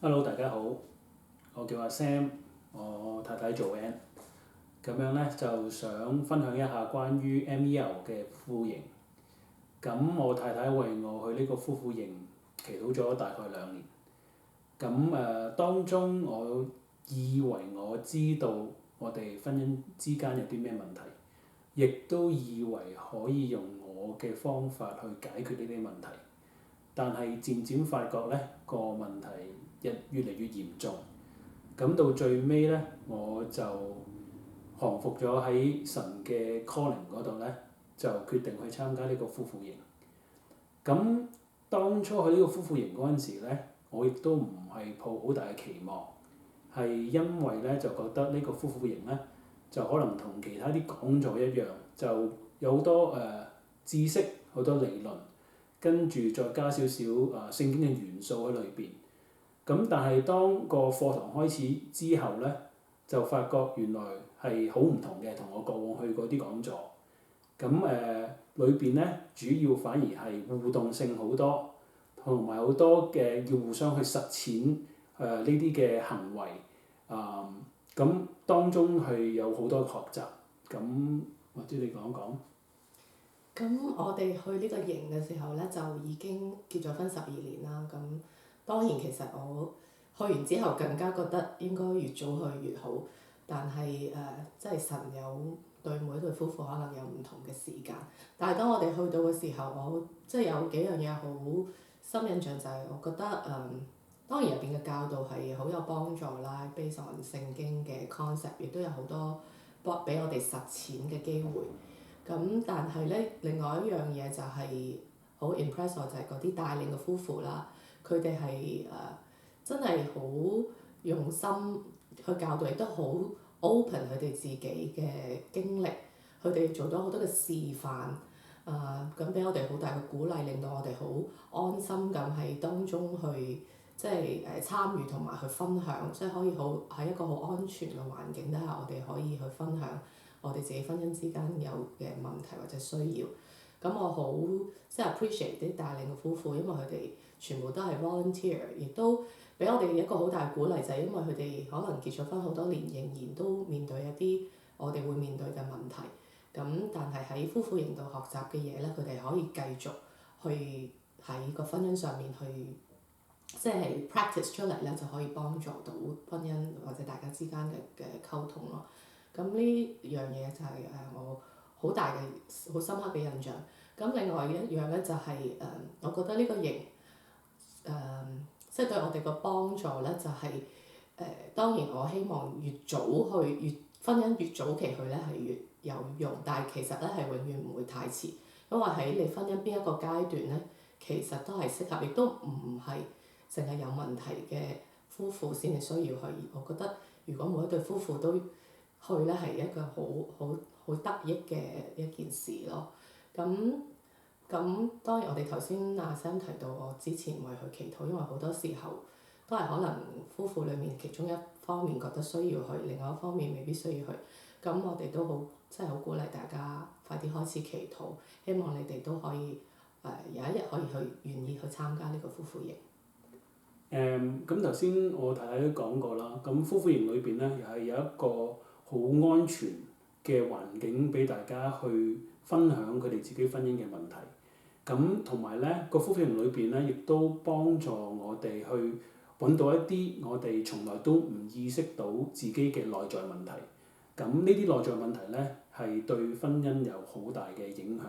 Hello，大家好，我叫阿 Sam，我太太做 Ann，咁樣呢，就想分享一下關於 MEL 嘅夫婦營。咁我太太為我去呢個夫婦營祈禱咗大概2年。咁當中我以為我知道我哋婚姻之間有啲咩問題，亦都以為可以用我嘅方法去解決呢啲問題。但係漸漸發覺呢個問題越嚟越嚴重，咁到最尾呢，我就降服咗喺神嘅 calling 嗰度呢，就決定去參加呢個夫婦營。咁當初去呢個夫婦營嗰陣時呢，我亦都唔係抱好大嘅期望，係因為呢就覺得呢個夫婦營呢，就可能同其他啲講座一樣，就有好多知識，好多理論。跟住再加少少聖經嘅元素喺裏邊。咁但係當個課堂開始之後呢，就發覺原來係好唔同嘅，同我過往去嗰啲講座。咁裏邊呢，主要反而係互動性好多，同埋好多嘅要互相去實踐呢啲嘅行為。咁當中係有好多學習。咁或者你講一講。咁我哋去呢個營嘅時候呢，就已經結咗婚12年啦。咁當然其實我去完之後更加覺得應該越早去越好。但係即係神有對每一對夫婦可能有唔同嘅時間。但係當我哋去到嘅時候，我即係有幾樣嘢好深印象，就係我覺得當然入邊嘅教導係好有幫助啦，based on聖經嘅 concept，亦都有好多俾我哋實踐嘅機會。咁但係咧，另外一樣嘢就係好 impress 我，就係嗰啲帶領嘅夫婦啦，佢哋係真係好用心去教導，亦都好 open 佢哋自己嘅經歷，佢哋做咗好多嘅示範，咁俾我哋好大嘅鼓勵，令到我哋好安心咁喺當中去即係參與同埋去分享，即係可以好喺一個好安全嘅環境底下，我哋可以去分享我哋自己婚姻之間有嘅問題或者需要。咁我好即係 appreciate 啲帶領嘅夫婦，因為佢哋全部都係 volunteer，亦都俾我哋一個好大鼓勵，就係因為佢哋可能結咗婚好多年，仍然都面對一啲我哋會面對嘅問題。咁但係喺夫婦營度學習嘅嘢咧，佢哋可以繼續去喺個婚姻上面去即係 practice 出嚟咧，就可以幫助到婚姻或者大家之間嘅溝通咯。咁呢樣嘢就係我好大嘅好深刻嘅印象。咁另外一樣咧就係我覺得呢個營即係對我哋個幫助咧，就係當然我希望越早去婚姻越早期去咧係越有用，但係其實咧係永遠唔會太遲，因為喺你婚姻邊一個階段咧，其實都係適合，亦都唔係淨係有問題嘅夫婦先係需要去。我覺得如果每一對夫婦都去咧，係一個好得益嘅一件事咯。咁當然我哋頭先阿 Sam 提到我之前為佢祈禱，因為好多時候都係可能夫婦裡面其中一方面覺得需要去，另外一方面未必需要去。咁我哋都好真係好鼓勵大家快啲開始祈禱，希望你哋都可以有一日可以願意去參加呢個夫婦營。咁頭先我太太都講過啦，咁夫婦營裏邊呢，又係有一個好安全嘅環境俾大家去分享佢哋自己婚姻嘅問題。咁同埋呢個夫婦營裏邊呢，亦都幫助我哋去揾到一啲我哋從來都唔意識到自己嘅內在問題。咁呢啲內在問題呢，係對婚姻有好大嘅影響。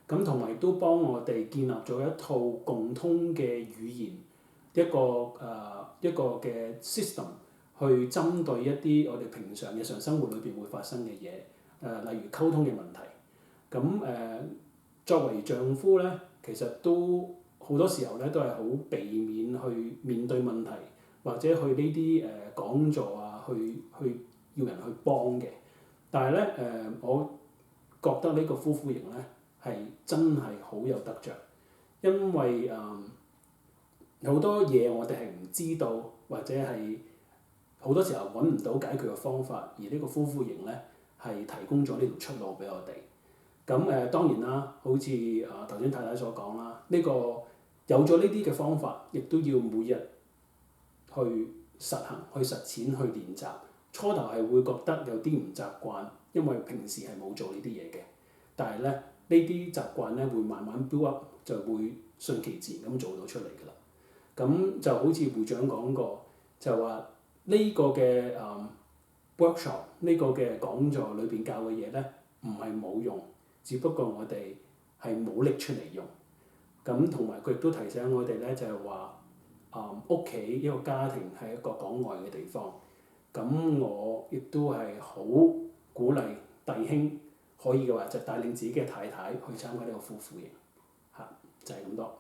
咁同埋亦都幫我哋建立咗一套共通嘅語言，一個嘅 system 去針對一啲我哋平常日常生活裏邊會發生嘅嘢，例如溝通嘅問題。咁作為丈夫咧，其實都好多時候咧都係好避免去面對問題，或者去呢啲講座啊，去要人去幫嘅。但係咧我覺得呢個夫婦營咧係真係好有得着，因為有好多嘢我哋係唔知道，或者係好多時候揾唔到解決嘅方法，而呢個夫婦營咧係提供咗呢條出路俾我哋。咁當然啦，好似頭先太太所講啦，呢個有咗呢啲嘅方法，亦都要每日去實行、去實踐、去練習。初頭係會覺得有啲唔習慣，因為平時係冇做呢啲嘢嘅。但係咧，呢啲習慣咧會慢慢 build up，就會順其自然咁做到出嚟㗎啦。咁就好似會長講過，就話呢個嘅workshop 呢個嘅講座裏邊教嘅嘢咧，唔係冇用，只不過我哋係冇拎出嚟用。咁同埋佢亦都提醒我哋咧，就係話屋企一個家庭係一個講愛嘅地方。咁我亦都係好鼓勵弟兄可以嘅話，就帶領自己嘅太太去參加呢個夫婦營，就係咁多。